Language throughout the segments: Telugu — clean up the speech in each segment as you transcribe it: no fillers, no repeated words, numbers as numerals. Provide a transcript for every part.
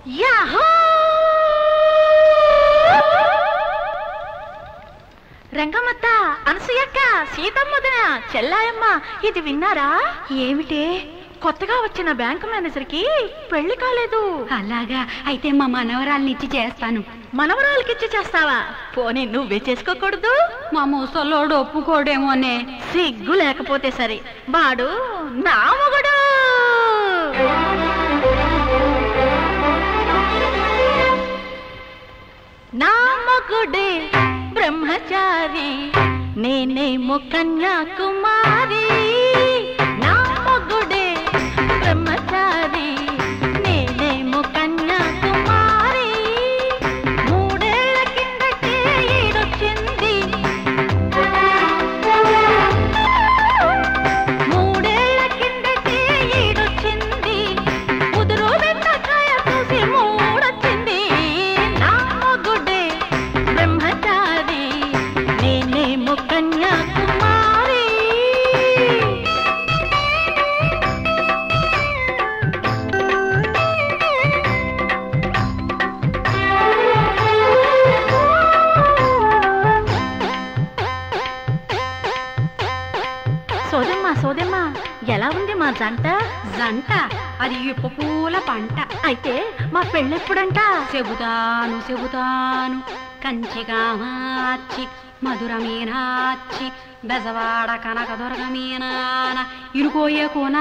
యాహూ! రంగమ్మత్త, అనసూయక్క, సీతమ్మదిన, చెల్లాయమ్మ, ఇది విన్నారా? ఏమిటే? కొత్తగా వచ్చిన బ్యాంకు మేనేజర్కి పెళ్లి కాలేదు. అలాగా? అయితే మా మనవరాలనిచ్చి చేస్తాను. మనవరాలకిచ్చి చేస్తావా? పోనీ నువ్వే చేసుకోకూడదు? మా ముసలోడు ఒప్పుకోడేమోనే. సిగ్గు లేకపోతే సరే, వాడు నా మొగుడు. నా మొగుడే బ్రహ్మచారి, నేనేమో కన్యాకుమారి. నా మొగుడే బ్రహ్మచారి, నేనేమో కన్యాకుమారి. మూడేళ్ల కిందటే ఈడొచ్చింది, మూడేళ్ల కిందటే ఈడొచ్చింది. కుదురు బెండకాయ చూసి మూడొచ్చింది. నా మొగుడే బ్రహ్మచారి, నేనేమో కన్యాకుమారి. సోదమ్మా, సోదమ్మా, ఎలా ఉంది మా జంట? జంట అది ఇప్పు పూల పంట. అయితే మా పెళ్ళెప్పుడంట? చెబుతాను చెబుతాను. కంచిగా మార్చి మధుర మీనాచి, బెజవాడ కనకదుర్గ మీనాన, ఇరుకోయే కోన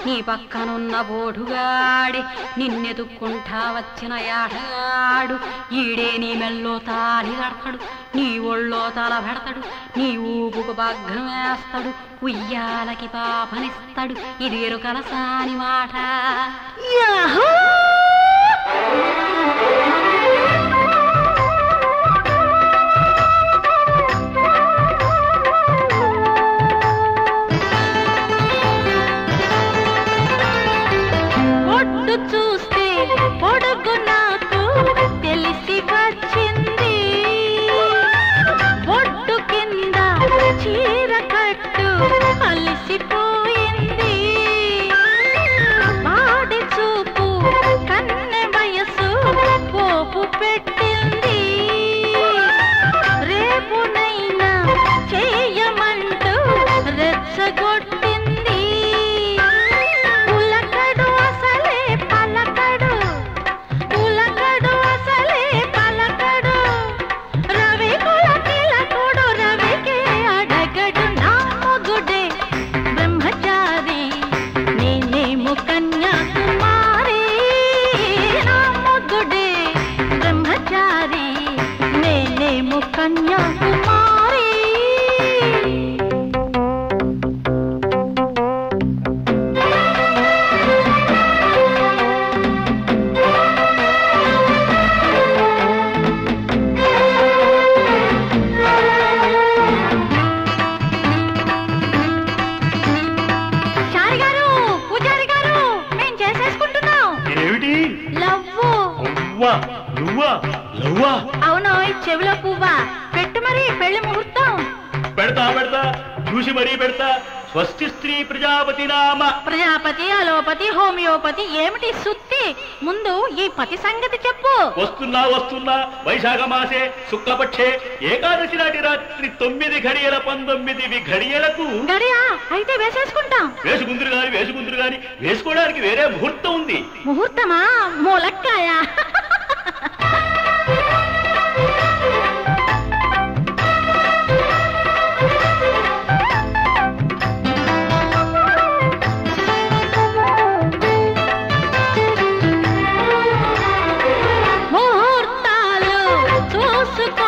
నీ పక్కనున్న బోటుగాడి, నిన్నెతుక్కుంటా వచ్చిన యాటగాడు. ఈడే నీ మెల్లో తాలి కడతాడు, నీ ఒళ్ళో తల పెడతాడు, నీ ఊపుకు భగ్నం వేస్తాడు, ఉయ్యాలకి పాపనిస్తాడు. ఇది ఎరుకల సాని మాట. యాహూ! ఒడ్డు చూస్తే పొడుగు నాకు తెలిసి వచ్చింది. ఒడ్డు కింద చీర కట్టు అలిసిపోయింది. వాడి చూపు కన్నె వయసు పోపు పెట్టింది. రేపునైనా చేయమంటూ రెచ్చగొట్టింది. ఉలకడు అసలే పలకడు, ఉలకడు అసలే పలకడు. రవి కులకిలకుడు, రవికే అడగడు. నా మొగుడే బ్రహ్మచారి, నేనేమో కన్యాకుమారి. నా మొగుడే బ్రహ్మచారి, నేనేమో కన్యాకుమారి. చారి గారు, పూజారి గారు, మేం చేసేసుకుంటున్నాం. ఏమిటి? లవ్వు. అవ్వా, నువ్వా? లవ్వా? అవును, చెవిలో పువ్వా. పెట్టు మరి పెళ్లి ముహూర్తం. పెడతా పెడతా, చూసి మరీ పెడతా. స్వస్తి స్త్రీ ప్రజాపతి నామ. ప్రజాపతి, అలోపతి, హోమియోపతి ఏమిటి సుత్తి? ముందు ఈ పతి సంగతి చెప్పు. వస్తున్నా వస్తున్నా. వైశాఖ మాసే శుక్లపక్షే ఏకాదశి నాటి రాత్రి 9:19 ఘడియలకు. గడియా? అయితే వేసేసుకుంటాం. వేసుకుందరు గాని వేసుకోవడానికి వేరే ముహూర్తం ఉంది. ముహూర్తమా? మూలక్కాయ. ముహూర్తాలు చూసుకో